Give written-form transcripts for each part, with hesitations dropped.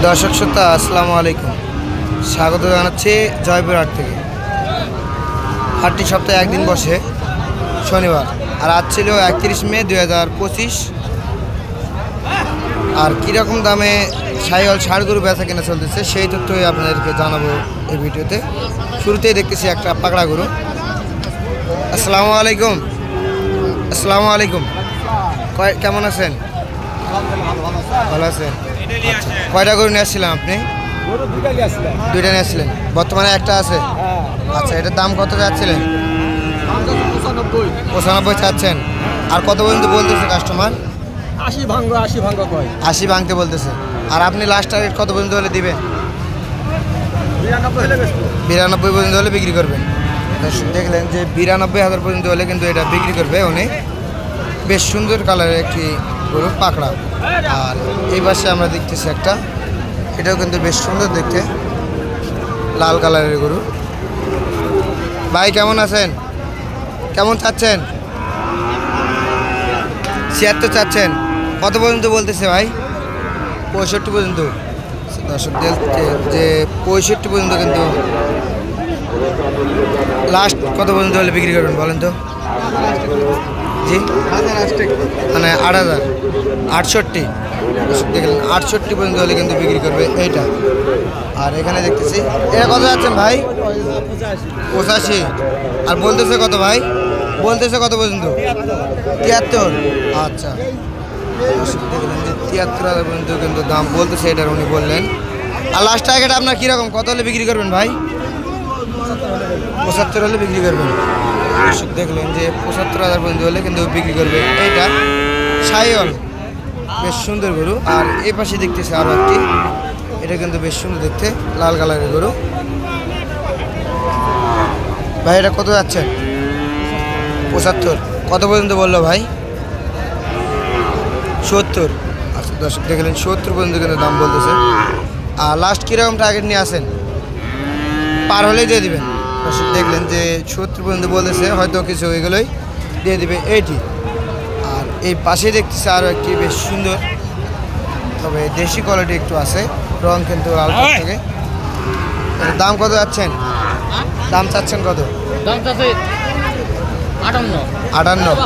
দর্শক শ্রোতা আসসালামু আলাইকুম, স্বাগত জানাচ্ছি জয়পুর হাট থেকে। হাটটি সপ্তাহে একদিন বসে, শনিবার। আর আজ ছিল 31 মে 2025। আর কীরকম দামে সাইওয়াল ষাঁড় গরু বেচা কেনা চলতেছে সেই তথ্যই আপনাদেরকে জানাবো এই ভিডিওতে। শুরুতেই দেখতেছি একটা পাকড়া গরু। আসসালামু আলাইকুম। আসসালামু আলাইকুম, কেমন আছেন? ভালো আছেন? কয়টা গরু নিয়ে আসছিলেন আপনি? দুইটা নিয়ে আসছিলেন, বর্তমানে একটা আছে। আচ্ছা, এটার দাম কত যাচ্ছিলেন? 95 চাচ্ছেন। আর কত পর্যন্ত বলতেছে কাস্টমার? 80 ভাঙতে বলতেছে। আর আপনি লাস্ট টার্গেট কত পর্যন্ত হলে দিবেন? 92 পর্যন্ত হলে বিক্রি করবেন। দেখলেন যে 92,000 পর্যন্ত হলে কিন্তু এটা বিক্রি করবে উনি। বেশ সুন্দর কালারের একটি গরু, পাকড়া। আর এই পাশে আমরা দেখতেছি একটা, এটাও কিন্তু বেশ সুন্দর দেখতে, লাল কালারের গরু। ভাই কেমন আছেন? কেমন চাচ্ছেন? 76 চাচ্ছেন। কত পর্যন্ত বলতেছে ভাই? 65 পর্যন্ত। দর্শক যে 65 পর্যন্ত, কিন্তু লাস্ট কত পর্যন্ত হলে বিক্রি করবেন বলেন তো? জি, মানে 8,000, 68। দেখলেন 68 পর্যন্ত হলে কিন্তু বিক্রি করবে এইটা। আর এখানে দেখতেছি এটা কত যাচ্ছেন ভাই? 85। আর বলতেছে কত ভাই? বলতেছে কত পর্যন্ত? 73। আচ্ছা, দেখলেন যে 73,000 পর্যন্ত কিন্তু দাম বলতেছে এটার, উনি বললেন। আর লাস্ট টার্গেট আপনার কীরকম, কত হলে বিক্রি করবেন ভাই? 75 হলে বিক্রি করবেন। দেখলেন যে 75,000 পর্যন্ত হলে কিন্তু বিক্রি করবে এইটা। সাইওয়াল, বেশ সুন্দর গরু। আর এই পাশে দেখতেছে আরও একটি, এটা কিন্তু বেশ সুন্দর দেখতে, লাল কালারের গরু। ভাই এটা কত যাচ্ছে? 75। কত পর্যন্ত বললো ভাই? 70। আচ্ছা দর্শক দেখলেন 70 পর্যন্ত কিন্তু দাম বলতেছে। আর লাস্ট কীরকম টার্গেট নিয়ে আসেন? পার হলেই দিয়ে দিবেন। দর্শক দেখলেন যে 70 পর্যন্ত বলতেছে, হয়তো কিছু এগুলোই দিয়ে দিবে এইটি। আর এই পাশে দেখতেছে আরও একটি বেশ সুন্দর, তবে দেশি কোয়ালিটি একটু আছে, রং কিন্তু লাল থেকে। দাম কত যাচ্ছেন? দাম চাচ্ছেন কত? দাম চাচ্ছে 58।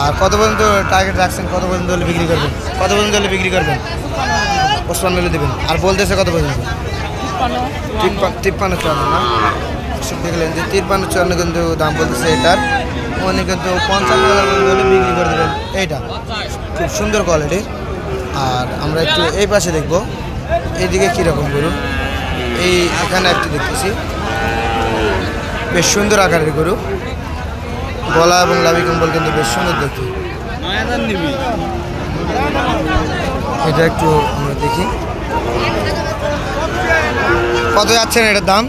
আর কত পর্যন্ত টার্গেট রাখছেন? কত পর্যন্ত হলে বিক্রি করবেন? কত পর্যন্ত হলে বিক্রি করবেন? 55 হলে দেবেন। আর বলতেছে কত পর্যন্ত? 53-54 না? দেখলেন যে 53-54 কিন্তু দাম বলতেছে এটার। উনি কিন্তু 55,000 পর্যন্ত হলে বিক্রি করে দেবেন এইটা। খুব সুন্দর কোয়ালিটি। আর আমরা একটু এই পাশে দেখব, এইদিকে কীরকম গরু। এই এখানে একটি দেখতেছি, বেশ সুন্দর আকারের গরু, গলা এবং লাভি কম্বল কিন্তু বেশ সুন্দর দেখতে। এটা একটু আমরা দেখি কত যাচ্ছেন এটার দাম?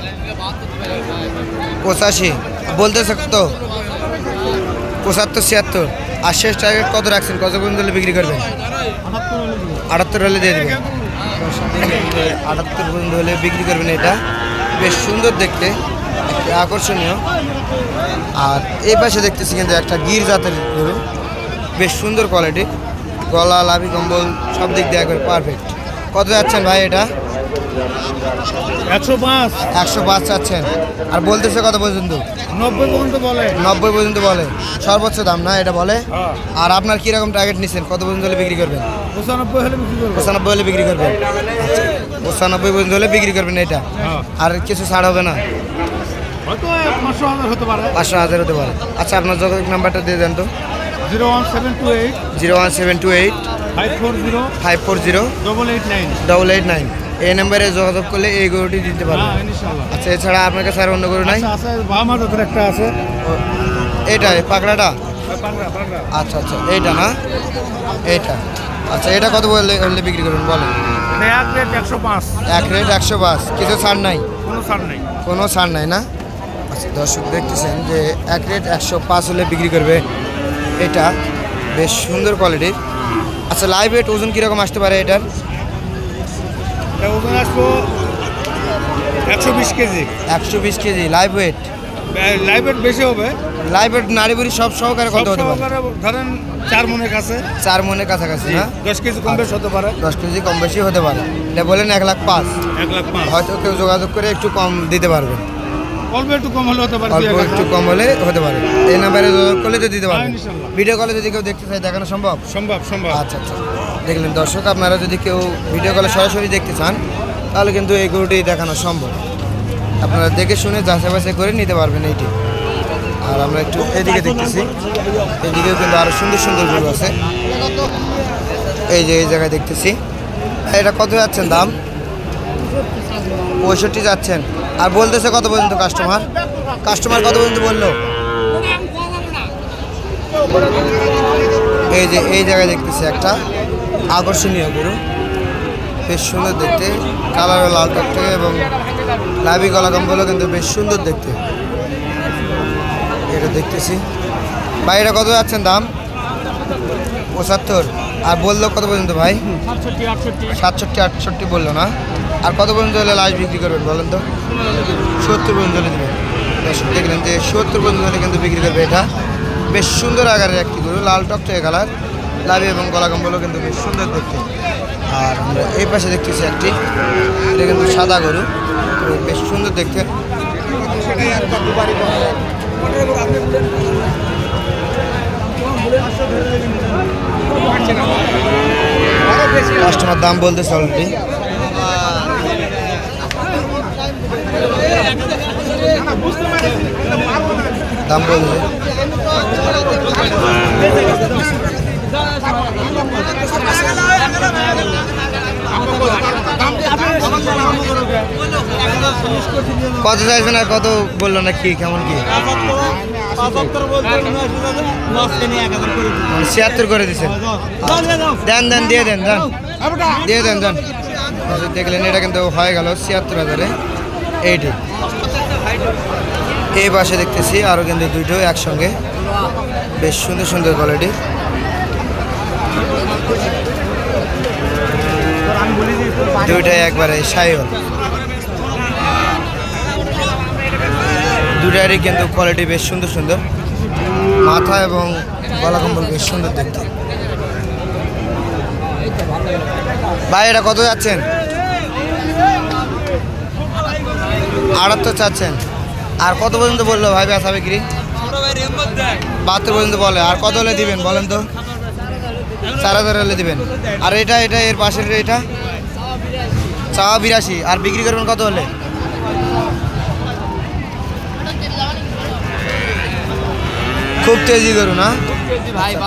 85। বলতেছে কত? 75-76। আর শেষ টার্গেট কত রাখছেন? কত পর্যন্ত হলে বিক্রি করবেন? 78 হলে দিয়ে দেবেন। 78 পর্যন্ত হলে বিক্রি করবেন। এটা বেশ সুন্দর দেখতে, একটি আকর্ষণীয়। আর এই পাশে দেখতেছি কিন্তু একটা গির জাতের গরু, বেশ সুন্দর কোয়ালিটি, গলা লাভি কম্বল সব দিক দিয়ে একবার পারফেক্ট। কত যাচ্ছেন ভাই এটা? 105 চাচ্ছেন। আর বলতেছে কত পর্যন্ত? 90 পর্যন্ত বলে। 90 পর্যন্ত বলে, সর্বোচ্চ দাম না এটা বলে। আর আপনার কীরকম টার্গেট নিচ্ছেন? কত পর্যন্ত হলে বিক্রি করবেন? 95 হলে বিক্রি করবেন। 95 পর্যন্ত হলে বিক্রি করবেন এটা। আর কিছু ছাড় হবে না? 500,000 হতে পারে। 500,000 হতে পারে। আচ্ছা, আপনার যোগাযোগ নাম্বারটা দিয়ে দেন তো। 01728 540 889। 889। এই নাম্বারে যোগাযোগ করলে এই গরুটি দিতে পারবেন। আচ্ছা, এছাড়া আপনার কাছে আর অন্য গরু নাই? একটা আছে, এইটা পাকড়াটা। আচ্ছা আচ্ছা, এইটা না, এইটা। আচ্ছা, এটা কত বললে বিক্রি করবেন বলেন? 105। 105। কিছু ছাড় নাই? কোনো ছাড় নাই না? আচ্ছা দর্শক দেখতেছেন যে 105 হলে বিক্রি করবে এটা। বেশ সুন্দর কোয়ালিটির। আচ্ছা, লাইভ ওয়েট ওজন কীরকম আসতে পারে এটার? ওজন আসবো 120 KG. 120 KG live weight? Live weight বেশি হবে, লাইভের নাড়ি বুড়ি সব সহকারে কত হতে পারে? সহকারে ধরেন 4 মনের কাছে 4 মনের কাছাকাছি না? 10 কেজি কম বেশি হতে পারে। 10 কেজি কম বেশি হতে পারে। এটা বলেন 1,05,000। 1,05,000 হয়তো কেউ যোগাযোগ করে একটু কম দিতে পারবে, অল্প একটু কম হলে হতে পারে। অল্প একটু কম হলে হতে পারে। এই নাম্বারে যোগাযোগ করলে তো দিতে পারবে। হ্যাঁ, ইনশাআল্লাহ। ভিডিও কলে যদি কেউ দেখতে চায় দেখানো সম্ভব? সম্ভব সম্ভব। আচ্ছা আচ্ছা, দেখলেন দর্শক, আপনারা যদি কেউ ভিডিও কলে সরাসরি দেখতে চান তাহলে কিন্তু এই গরুটি দেখানো সম্ভব। আপনারা দেখে শুনে যাচাই বাছাই করে নিতে পারবেন এইটি। আর আমরা একটু এদিকে দেখতেছি, এদিকেও কিন্তু আরও সুন্দর সুন্দর গরু আছে। এই যে এই জায়গায় দেখতেছি। এটা কত যাচ্ছেন দাম? 65 যাচ্ছেন। আর বলতেছে কত পর্যন্ত কাস্টমার? কাস্টমার কত পর্যন্ত বললো? এই যে এই জায়গায় দেখতেছি একটা আকর্ষণীয় গরু, বেশ সুন্দর দেখতে, কালারও লাল টকটকে এবং লাভি গলা কম্বলও কিন্তু বেশ সুন্দর দেখতে। এটা দেখতেছি। ভাই এটা কত যাচ্ছেন দাম? 75। আর বললো কত পর্যন্ত ভাই? 67-68 বললো না? আর কত পর্যন্ত হলে লাশ বিক্রি করবেন বলেন তো? 70 পর্যন্ত হলে দেবেন। দর্শক দেখলেন যে 70 পর্যন্ত হলে কিন্তু বিক্রি করবে। এটা বেশ সুন্দর আকারের একটি গরু, লাল টকটকে কালার, লাভি এবং গলা কম্বলও কিন্তু বেশ সুন্দর দেখতে। আর আমরা এই পাশে দেখতেছি একটি, এটা কিন্তু সাদা গরু, বেশ সুন্দর দেখতে। কাস্টমার দাম বলতেছে অলরেডি। দাম বলছে কত চাইছেন আর কত বললো না? কি কেমন কি 76 করে দিচ্ছেন? দেন দেন দিয়ে দেন, দেন দিয়ে দেন, দেন। দেখলেন এটা কিন্তু হয়ে গেল 76,000-এ। এইটি এই পাশে দেখতেছি আরও কিন্তু দুটো একসঙ্গে, বেশ সুন্দর সুন্দর কোয়ালিটি। দুইটাই একবারে সাইওয়াল, দুটারই কিন্তু কোয়ালিটি বেশ সুন্দর সুন্দর, মাথা এবং গলা কম্বল বেশ সুন্দর দেখতে। ভাই এটা কত যাচ্ছেন? 78 চাচ্ছেন। আর কত পর্যন্ত বললো ভাই বেচা বিক্রি? 72 পর্যন্ত বলে। আর কত হলে দিবেন বলেন তো? 4,000 হলে দিবেন। আর এটা এটা এর পাশের এটা চাওয়া 82। আর বিক্রি করবেন কত হলে? খুব তেজি করুন না?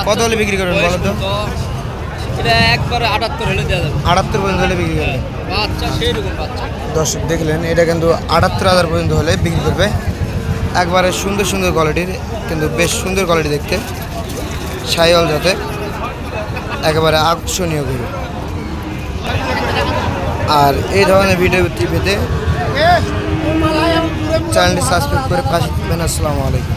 কত হলে বিক্রি করবেন বলেন তো? এটা একবারে 78 হলে দেওয়া যাবে। 78 পর্যন্ত হলে বিক্রি করবেন। বাচ্চা সেই রকম বাচ্চা। দর্শক দেখলেন এটা কিন্তু 78,000 পর্যন্ত হলে বিক্রি করবে। একবারে সুন্দর সুন্দর কোয়ালিটির, কিন্তু বেশ সুন্দর কোয়ালিটি দেখতে, সাইওয়াল যাতে, একেবারে আকর্ষণীয় গরু। আর এই ধরনের ভিডিওটি পেতে চ্যানেলটি সাবস্ক্রাইব করে পাশে থাকবেন। আসসালামু আলাইকুম।